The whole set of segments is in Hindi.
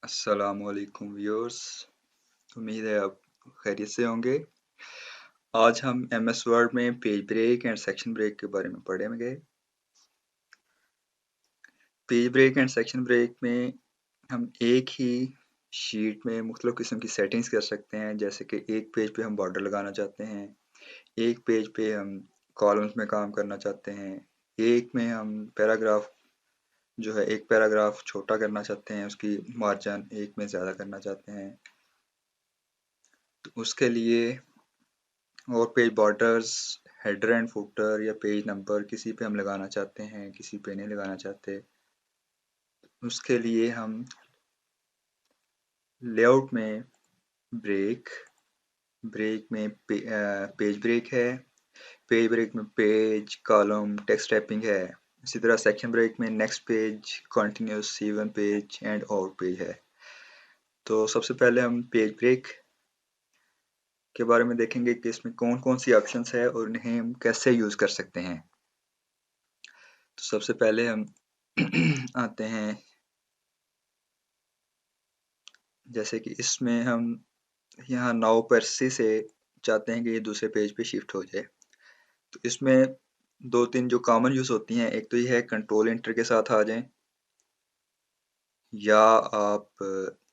अस्सलामुअलैकुम व्यूअर्स। उम्मीद है आप खैरियत से होंगे। आज हम एमएस वर्ड में page break and section break के बारे में पढ़ेंगे। Page break and section break में हम एक ही शीट में मुख्तलिफ किस्म की सेटिंग्स कर सकते हैं, जैसे कि एक पेज पे हम बॉर्डर लगाना चाहते हैं, एक पेज पे हम कॉलम्स में काम करना चाहते हैं, एक में हम पैराग्राफ जो है एक पैराग्राफ छोटा करना चाहते हैं, उसकी मार्जिन एक में ज़्यादा करना चाहते हैं। तो उसके लिए और page borders, header and footer या पेज नंबर किसी पे हम लगाना चाहते हैं, किसी पे नहीं लगाना चाहते। उसके लिए हम लेआउट में ब्रेक ब्रेक में पेज ब्रेक है, पेज ब्रेक में पेज कॉलम टेक्स्ट टैपिंग है। इसी तरह सेक्शन ब्रेक में next page, continuous, even page and odd page है। तो सबसे पहले हम पेज ब्रेक के बारे में देखेंगे कि इसमें कौन कौन सी ऑप्शंस है और इन्हें हम कैसे यूज़ कर सकते हैं। तो सबसे पहले हम आते हैं, जैसे कि इसमें हम यहाँ नाउ पर्सी से चाहते हैं कि ये दूसरे पेज पे शिफ्ट हो जाए। तो इसमें दो तीन जो कॉमन यूज़ होती हैं, एक तो ये है कंट्रोल इंटर के साथ आ जाएं, या आप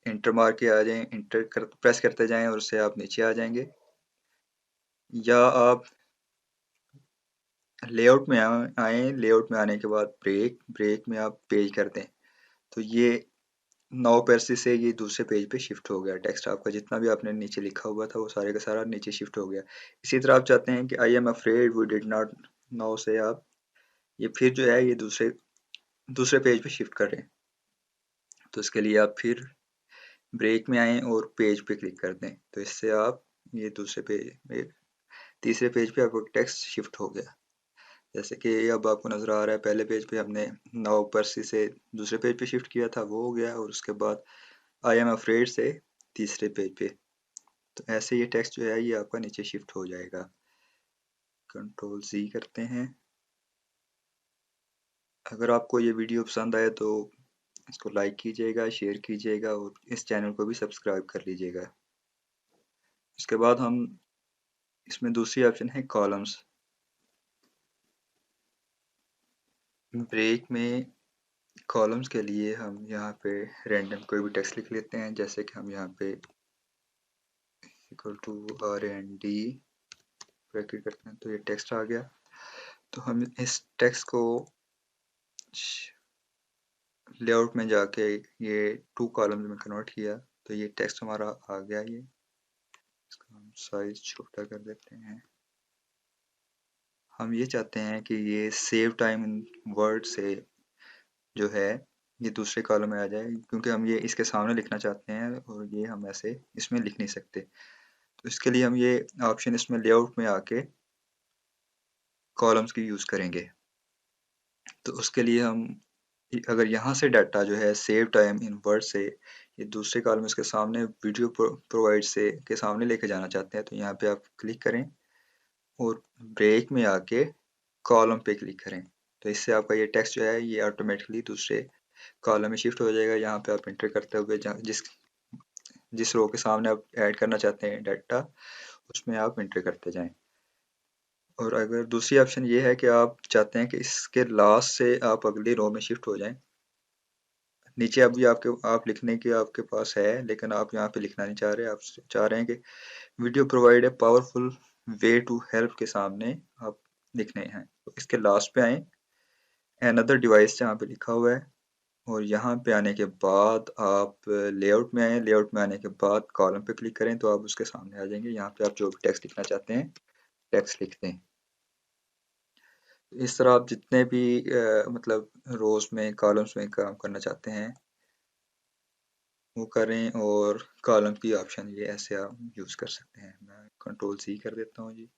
इंटर मार के आ जाएं, प्रेस करते जाएं और उससे आप नीचे आ जाएंगे, या आप लेआउट में आए, लेआउट में आने के बाद ब्रेक में आप पेज कर दें। तो ये नाउ पर्सी से ये दूसरे पेज पे शिफ्ट हो गया, टेक्स्ट आपका जितना भी आपने नीचे लिखा हुआ था वो सारे का सारा नीचे शिफ्ट हो गया। इसी तरह आप चाहते हैं कि I am afraid we did not know से आप ये फिर जो है ये दूसरे पेज पे शिफ्ट कर रहे हैं। तो इसके लिए आप फिर ब्रेक में आए और पेज पे क्लिक कर दें, तो इससे आप ये दूसरे पेज तीसरे पेज पे आपका टेक्स्ट शिफ्ट हो गया। जैसे कि अब आपको नज़र आ रहा है, पहले पेज पे हमने नाउ पर्सी से दूसरे पेज पे शिफ्ट किया था, वो हो गया, और उसके बाद आई एम अफ्रेड से तीसरे पेज पे। तो ऐसे ये टेक्स्ट जो है ये आपका नीचे शिफ्ट हो जाएगा। कंट्रोल सी करते हैं। अगर आपको ये वीडियो पसंद आए तो इसको लाइक कीजिएगा, शेयर कीजिएगा और इस चैनल को भी सब्सक्राइब कर लीजिएगा। उसके बाद हम इसमें दूसरी ऑप्शन है कॉलम्स। ब्रेक में कॉलम्स के लिए हम यहाँ पे रैंडम कोई भी टेक्स्ट लिख लेते हैं, जैसे कि हम यहाँ पे इक्वल टू RND ब्रैकेट करते हैं, तो ये टेक्स्ट आ गया। तो हम इस टेक्स्ट को लेआउट में जाके ये 2 कॉलम्स में कन्वर्ट किया, तो ये टेक्स्ट हमारा आ गया। ये इसका हम साइज छोटा कर देते हैं। हम ये चाहते हैं कि ये सेव टाइम इन वर्ड से जो है ये दूसरे कॉलम में आ जाए, क्योंकि हम ये इसके सामने लिखना चाहते हैं और ये हम ऐसे इसमें लिख नहीं सकते। तो इसके लिए हम ये ऑप्शन इसमें लेआउट में आके कॉलम्स की यूज़ करेंगे। तो उसके लिए हम अगर यहाँ से डाटा जो है सेव टाइम इन वर्ड से ये दूसरे कॉलम के सामने वीडियो प्रोवाइड से के सामने लेके जाना चाहते हैं, तो यहाँ पे आप क्लिक करें और ब्रेक में आके कॉलम पे क्लिक करें। तो इससे आपका ये टेक्स्ट जो है ये ऑटोमेटिकली दूसरे कॉलम में शिफ्ट हो जाएगा। यहाँ पे आप इंटर करते हुए जिस जिस रो के सामने आप ऐड करना चाहते हैं डाटा, उसमें आप इंटर करते जाएं। और अगर दूसरी ऑप्शन ये है कि आप चाहते हैं कि इसके लास्ट से आप अगली रो में शिफ्ट हो जाएं, नीचे अभी आप लिखने की आपके पास है, लेकिन आप यहाँ पे लिखना नहीं चाह रहे, आप चाह रहे हैं कि video provide a powerful way to help के सामने आप लिखने हैं। तो इसके लास्ट पे आए, अनदर डिवाइस जहाँ पे लिखा हुआ है, और यहाँ पे आने के बाद आप लेआउट में आए, लेआउट में आने के बाद कॉलम पे क्लिक करें, तो आप उसके सामने आ जाएंगे। यहाँ पे आप जो भी टेक्स्ट लिखना चाहते हैं टेक्स्ट लिख दें। इस तरह आप जितने भी मतलब रोज में कॉलम्स में काम करना चाहते हैं वो करें, और कॉलम की ऑप्शन ये ऐसे आप यूज़ कर सकते हैं। मैं कंट्रोल सी कर देता हूँ जी।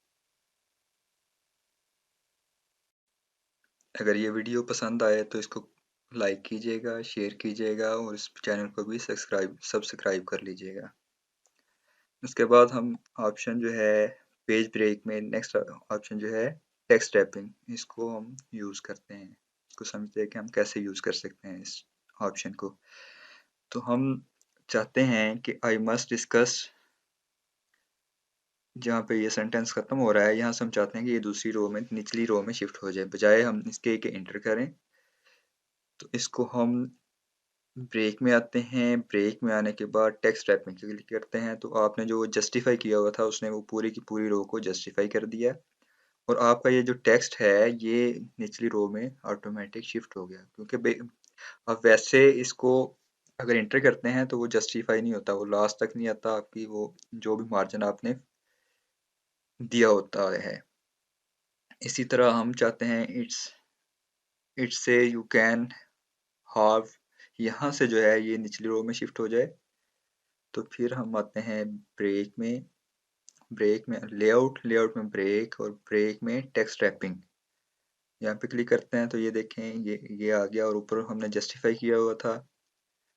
अगर ये वीडियो पसंद आए तो इसको लाइक कीजिएगा, शेयर कीजिएगा और इस चैनल को भी सब्सक्राइब कर लीजिएगा। उसके बाद हम ऑप्शन जो है पेज ब्रेक में नेक्स्ट ऑप्शन जो है टेक्स्ट टैपिंग, इसको हम यूज़ करते हैं। इसको समझते हैं कि हम कैसे यूज़ कर सकते हैं इस ऑप्शन को। तो हम चाहते हैं कि आई मस्ट डिस्कस, जहाँ पे ये सेंटेंस खत्म हो रहा है यहाँ से हम चाहते हैं कि ये दूसरी रो में, निचली रो में शिफ्ट हो जाए, बजाय हम इसके कि इंटर करें। तो इसको हम ब्रेक में आते हैं, ब्रेक में आने के बाद टेक्स्ट रैपिंग क्लिक करते हैं, तो आपने जो जस्टिफाई किया हुआ था उसने वो पूरी की पूरी रो को जस्टिफाई कर दिया, और आपका ये जो टेक्स्ट है ये निचली रो में ऑटोमेटिक शिफ्ट हो गया। क्योंकि अब वैसे इसको अगर इंटर करते हैं तो वो जस्टिफाई नहीं होता, वो लास्ट तक नहीं आता, आपकी वो जो भी मार्जिन आपने दिया होता है। इसी तरह हम चाहते हैं इट्स से यू कैन हाव, यहाँ से जो है ये निचली रो में शिफ्ट हो जाए। तो फिर हम आते हैं ब्रेक में, ब्रेक में लेआउट, लेआउट में ब्रेक, और ब्रेक में टेक्स्ट रैपिंग, यहाँ पे क्लिक करते हैं तो ये देखें ये आ गया, और ऊपर हमने जस्टिफाई किया हुआ था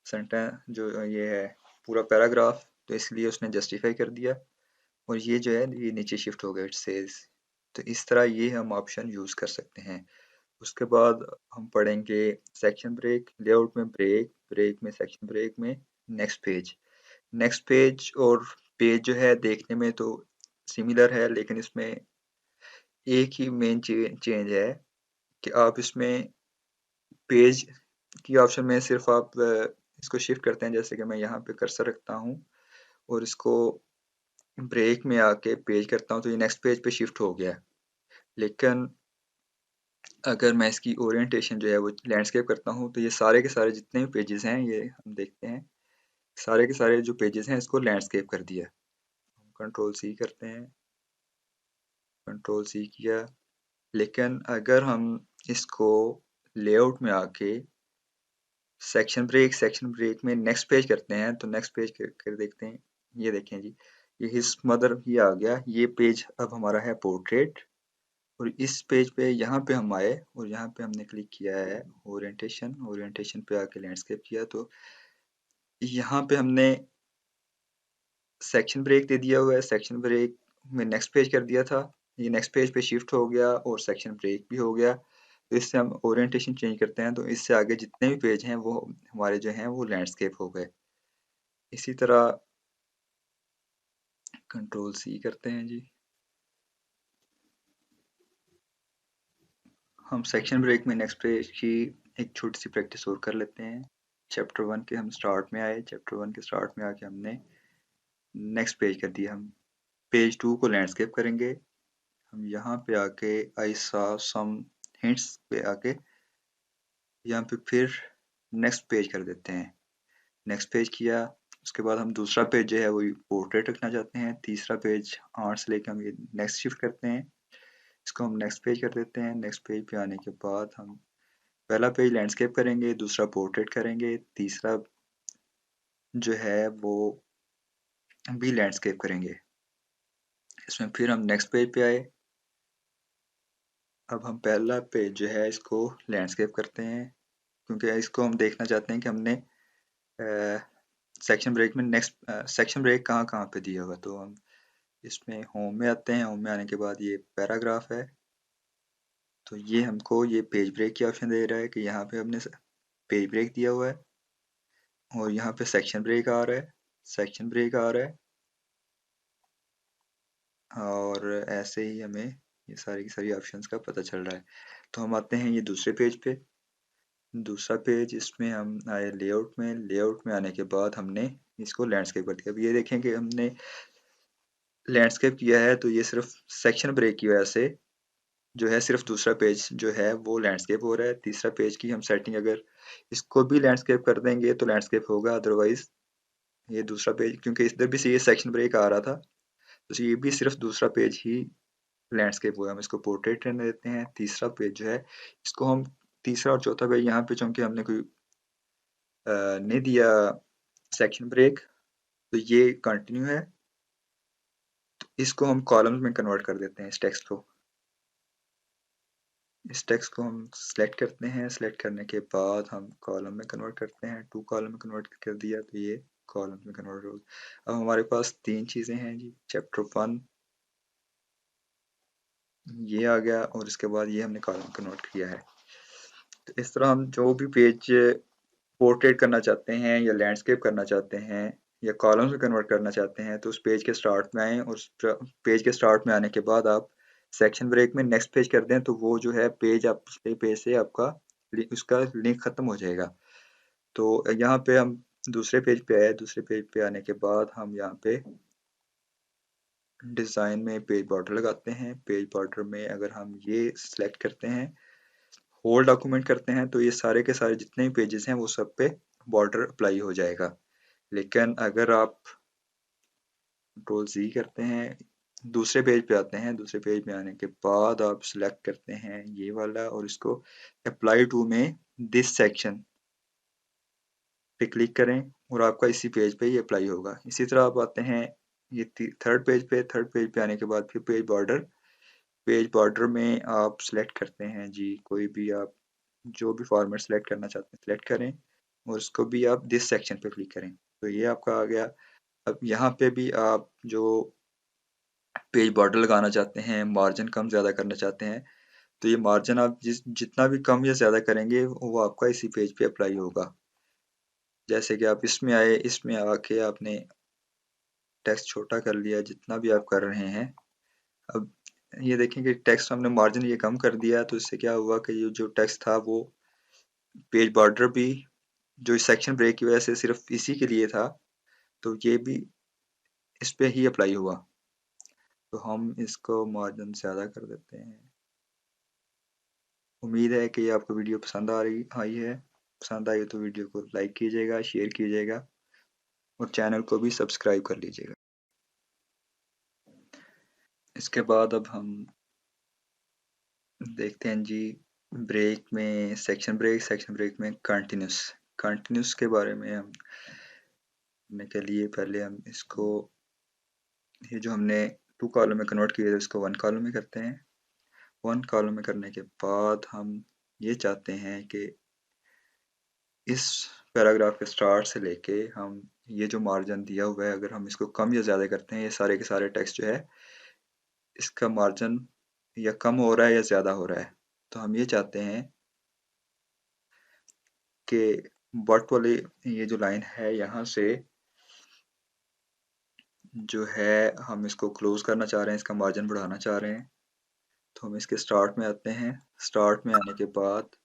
सेंटेंस जो ये है पूरा पैराग्राफ, तो इसलिए उसने जस्टिफाई कर दिया, और ये जो है ये नीचे शिफ्ट हो गया इट सेज। तो इस तरह ये हम ऑप्शन यूज़ कर सकते हैं। उसके बाद हम पढ़ेंगे सेक्शन ब्रेक, लेआउट में ब्रेक, ब्रेक में सेक्शन ब्रेक में नेक्स्ट पेज। नेक्स्ट पेज और पेज जो है देखने में तो सिमिलर है, लेकिन इसमें एक ही मेन चेंज है कि आप इसमें पेज की ऑप्शन में सिर्फ आप इसको शिफ्ट करते हैं, जैसे कि मैं यहाँ पे कर्सर रखता हूँ और इसको ब्रेक में आके पेज करता हूँ तो ये नेक्स्ट पेज पे शिफ्ट हो गया। लेकिन अगर मैं इसकी ओरिएंटेशन जो है वो लैंडस्केप करता हूँ तो ये सारे के सारे जितने भी पेजेस हैं ये हम देखते हैं, सारे के सारे जो पेजेस हैं इसको लैंडस्केप कर दिया। कंट्रोल सी करते हैं, कंट्रोल सी किया। लेकिन अगर हम इसको लेआउट में आके सेक्शन ब्रेक में नेक्स्ट पेज करते हैं तो नेक्स्ट पेज कर देखते हैं, ये देखें जी, ये हिज मदर ये आ गया, ये पेज अब हमारा है पोर्ट्रेट, और इस पेज पे यहाँ पे हम आए और यहाँ पे हमने क्लिक किया है ओरिएंटेशन, ओरिएंटेशन पे आके लैंडस्केप किया, तो यहाँ पे हमने सेक्शन ब्रेक दे दिया हुआ है, सेक्शन ब्रेक में नेक्स्ट पेज कर दिया था, ये नेक्स्ट पेज पे शिफ्ट हो गया और सेक्शन ब्रेक भी हो गया। तो इससे हम ओरिएंटेशन चेंज करते हैं तो इससे आगे जितने भी पेज हैं वो हमारे जो हैं वो लैंडस्केप हो गए। इसी तरह कंट्रोल सी करते हैं जी, हम सेक्शन ब्रेक में नेक्स्ट पेज की एक छोटी सी प्रैक्टिस और कर लेते हैं। चैप्टर 1 के हम स्टार्ट में आए, चैप्टर 1 के स्टार्ट में आके हमने नेक्स्ट पेज कर दिया, हम पेज 2 को लैंडस्केप करेंगे। हम यहाँ पे आके आई सॉ सम हिंट्स पे आके यहाँ पे फिर नेक्स्ट पेज कर देते हैं, नेक्स्ट पेज किया। उसके बाद हम दूसरा पेज जो है वो पोर्ट्रेट रखना चाहते हैं, तीसरा पेज 8 से लेके हम ये नेक्स्ट शिफ्ट करते हैं, इसको हम नेक्स्ट पेज कर देते हैं। नेक्स्ट पेज पे आने के बाद हम पहला पेज लैंडस्केप करेंगे, दूसरा पोर्ट्रेट करेंगे, तीसरा जो है वो भी लैंडस्केप करेंगे। इसमें फिर हम नेक्स्ट पेज पे आए, अब हम पहला पेज जो है इसको लैंडस्केप करते हैं, क्योंकि इसको हम देखना चाहते हैं कि हमने सेक्शन ब्रेक में नेक्स्ट सेक्शन ब्रेक कहाँ कहाँ पे दिया होगा। तो हम इसमें होम में आते हैं, होम में आने के बाद ये पैराग्राफ है, तो ये हमको ये पेज ब्रेक की ऑप्शन दे रहा है कि यहाँ पे हमने पेज ब्रेक दिया हुआ है, और यहाँ पे सेक्शन ब्रेक आ रहा है, सेक्शन ब्रेक आ रहा है, और ऐसे ही हमें ये सारी की सारी ऑप्शंस का पता चल रहा है। तो हम आते हैं ये दूसरे पेज पे, दूसरा पेज इसमें हम आए लेआउट में, लेआउट में आने के बाद हमने इसको लैंडस्केप कर दिया। अब ये देखें कि हमने लैंडस्केप किया है तो ये सिर्फ सेक्शन ब्रेक की वजह से जो है सिर्फ दूसरा पेज जो है वो लैंडस्केप हो रहा है। तीसरा पेज की हम सेटिंग अगर इसको भी लैंडस्केप कर देंगे तो लैंडस्केप होगा, अदरवाइज ये दूसरा पेज, क्योंकि इधर भी से ये सेक्शन ब्रेक आ रहा था तो ये भी सिर्फ दूसरा पेज ही लैंडस्केप हुआ। हम इसको पोर्ट्रेट रहने देते हैं। तीसरा पेज जो है इसको हम तीसरा और चौथा पेज यहाँ पे चूंकि हमने कोई नहीं दिया सेक्शन ब्रेक तो ये कंटिन्यू है, तो इसको हम कॉलम्स में कन्वर्ट कर देते हैं। इस टेक्स्ट को, इस टेक्स्ट को हम सिलेक्ट करते हैं, सिलेक्ट करने के बाद हम कॉलम में कन्वर्ट करते हैं, टू कॉलम में कन्वर्ट कर दिया तो ये कॉलम में कन्वर्ट हो गया। अब हमारे पास तीन चीज़ें हैं जी, चैप्टर 1 ये आ गया और इसके बाद ये हमने कॉलम कन्वर्ट किया है। तो इस तरह हम जो भी पेज पोर्ट्रेट करना चाहते हैं या लैंडस्केप करना चाहते हैं या कॉलम्स में कन्वर्ट करना चाहते हैं तो उस पेज के स्टार्ट में आएँ और उस पेज के स्टार्ट में आने के बाद आप सेक्शन ब्रेक में नेक्स्ट पेज कर दें तो वो जो है पेज आप पिछले पेज से आपका उसका लिंक ख़त्म हो जाएगा। तो यहाँ पे हम दूसरे पेज पे आए, दूसरे पेज पे आने के बाद हम यहाँ पे डिज़ाइन में पेज बॉर्डर लगाते हैं। पेज बॉर्डर में अगर हम ये सिलेक्ट करते हैं, होल डॉक्यूमेंट करते हैं तो ये सारे के सारे जितने भी पेजेस हैं वो सब पे बॉर्डर अप्लाई हो जाएगा। लेकिन अगर आप कंट्रोल Z करते हैं, दूसरे पेज पे आते हैं, दूसरे पेज में आने के बाद आप सिलेक्ट करते हैं ये वाला और इसको अप्लाई टू में दिस सेक्शन पे क्लिक करें और आपका इसी पेज पे ही अप्लाई होगा। इसी तरह आप आते हैं ये थर्ड पेज पे आने के बाद फिर पेज बॉर्डर में आप सिलेक्ट करते हैं जी कोई भी आप जो भी फॉर्मेट सिलेक्ट करना चाहते हैं सिलेक्ट करें और उसको भी आप दिस सेक्शन पे क्लिक करें तो ये आपका आ गया। अब यहाँ पे भी आप जो पेज बॉर्डर लगाना चाहते हैं, मार्जिन कम ज़्यादा करना चाहते हैं तो ये मार्जिन आप जितना भी कम या ज़्यादा करेंगे वो आपका इसी पेज पे अप्लाई होगा। जैसे कि आप इसमें आए, इसमें आके आपने टेक्स्ट छोटा कर लिया जितना भी आप कर रहे हैं। अब ये देखें कि टेक्स्ट हमने मार्जिन ये कम कर दिया तो इससे क्या हुआ कि ये जो टेक्स्ट था वो पेज बॉर्डर भी जो इस सेक्शन ब्रेक की वजह से सिर्फ इसी के लिए था तो ये भी इस पे ही अप्लाई हुआ। तो हम इसको मार्जिन ज़्यादा कर देते हैं। उम्मीद है कि आपको वीडियो पसंद आई है। पसंद आई हो तो वीडियो को लाइक कीजिएगा, शेयर कीजिएगा और चैनल को भी सब्सक्राइब कर लीजिएगा। इसके बाद अब हम देखते हैं जी सेक्शन ब्रेक में कंटिन्यूस के बारे में हम करने के लिए पहले हम इसको ये जो हमने 2 कॉलम में कन्वर्ट किया है इसको 1 कॉलम में करते हैं। 1 कॉलम में करने के बाद हम ये चाहते हैं कि इस पैराग्राफ के स्टार्ट से लेके हम ये जो मार्जिन दिया हुआ है अगर हम इसको कम या ज़्यादा करते हैं ये सारे के सारे टेक्स्ट जो है इसका मार्जिन या कम हो रहा है या ज़्यादा हो रहा है। तो हम ये चाहते हैं कि बट वाली ये जो लाइन है यहाँ से जो है हम इसको क्लोज करना चाह रहे हैं, इसका मार्जिन बढ़ाना चाह रहे हैं। तो हम इसके स्टार्ट में आते हैं। स्टार्ट में आने के बाद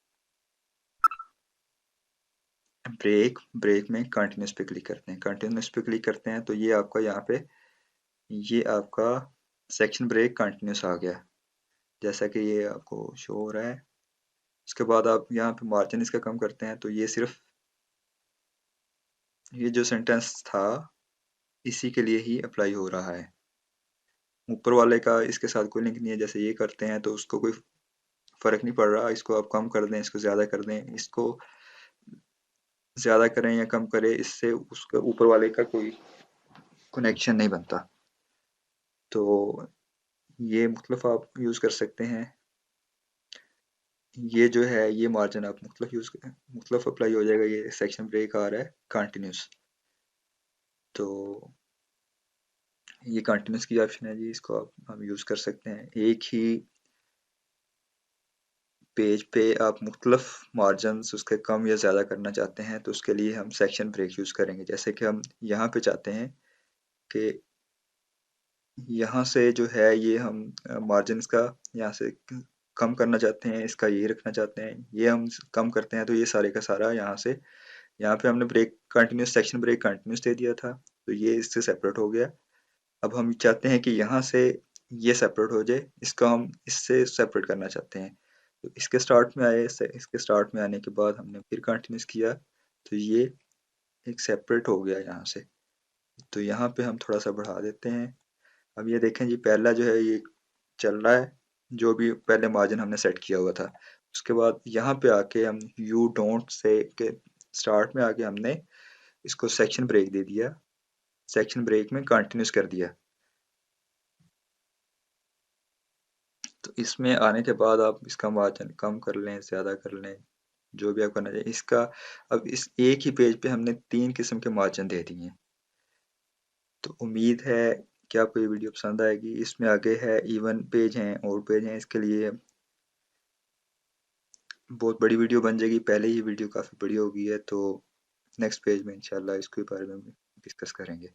ब्रेक में कंटिन्यूस पे क्लिक करते हैं। कंटिन्यूस पे क्लिक करते हैं तो ये आपका यहाँ पे ये आपका सेक्शन ब्रेक कंटिन्यूस आ गया जैसा कि ये आपको शो हो रहा है। इसके बाद आप यहाँ पे मार्जिन इसका कम करते हैं तो ये सिर्फ ये जो सेंटेंस था इसी के लिए ही अप्लाई हो रहा है। ऊपर वाले का इसके साथ कोई लिंक नहीं है। जैसे ये करते हैं तो उसको कोई फर्क नहीं पड़ रहा। इसको आप कम कर दें, इसको ज़्यादा कर दें, इसको ज़्यादा करें या कम करें, इससे उसके ऊपर वाले का कोई कनेक्शन नहीं बनता। तो ये मुख्तलिफ आप यूज़ कर सकते हैं। ये जो है ये मार्जिन आप मुख्तलिफ अप्लाई हो जाएगा। ये सेक्शन ब्रेक आ रहा है कंटिन्यूस तो ये कंटिन्यूस की ऑप्शन है जी, इसको आप हम यूज़ कर सकते हैं। एक ही पेज पे आप मुख्तलिफ मार्जिन्स उसके कम या ज़्यादा करना चाहते हैं तो उसके लिए हम सेक्शन ब्रेक यूज़ करेंगे। जैसे कि हम यहाँ पे चाहते हैं कि यहाँ से जो है ये हम मार्जिन इसका यहाँ से कम करना चाहते हैं, इसका ये रखना चाहते हैं, ये हम कम करते हैं तो ये सारे का सारा यहाँ से यहाँ पे हमने सेक्शन ब्रेक कंटिन्यूस दे दिया था तो ये इससे सेपरेट हो गया। अब हम चाहते हैं कि यहाँ से ये सेपरेट हो जाए, इसका हम इससे सेपरेट करना चाहते हैं। तो इसके स्टार्ट में आए, इसके स्टार्ट में आने के बाद हमने फिर कंटिन्यूस किया तो ये एक सेपरेट हो गया यहाँ से। तो यहाँ पे हम थोड़ा सा बढ़ा देते हैं। अब ये देखें जी पहला जो है ये चल रहा है जो भी पहले मार्जिन हमने सेट किया हुआ था। उसके बाद यहाँ पे आके हम यू डोंट से के स्टार्ट में आके हमने इसको सेक्शन ब्रेक दे दिया। सेक्शन ब्रेक में कंटिन्यूस कर दिया। तो इसमें आने के बाद आप इसका मार्जिन कम कर लें, ज़्यादा कर लें, जो भी आप करना चाहिए। इसका अब इस एक ही पेज पे हमने 3 किस्म के मार्जिन दे दिए हैं। तो उम्मीद है कि आपको ये वीडियो पसंद आएगी। इसमें आगे है इवन पेज हैं, और पेज हैं, इसके लिए बहुत बड़ी वीडियो बन जाएगी, पहले ही वीडियो काफ़ी बड़ी हो गई है, तो नेक्स्ट पेज में इंशाल्लाह इसके बारे में डिस्कस करेंगे।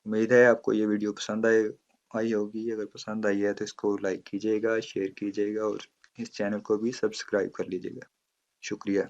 उम्मीद है आपको ये वीडियो पसंद आई होगी। अगर पसंद आई है तो इसको लाइक कीजिएगा, शेयर कीजिएगा और इस चैनल को भी सब्सक्राइब कर लीजिएगा। शुक्रिया।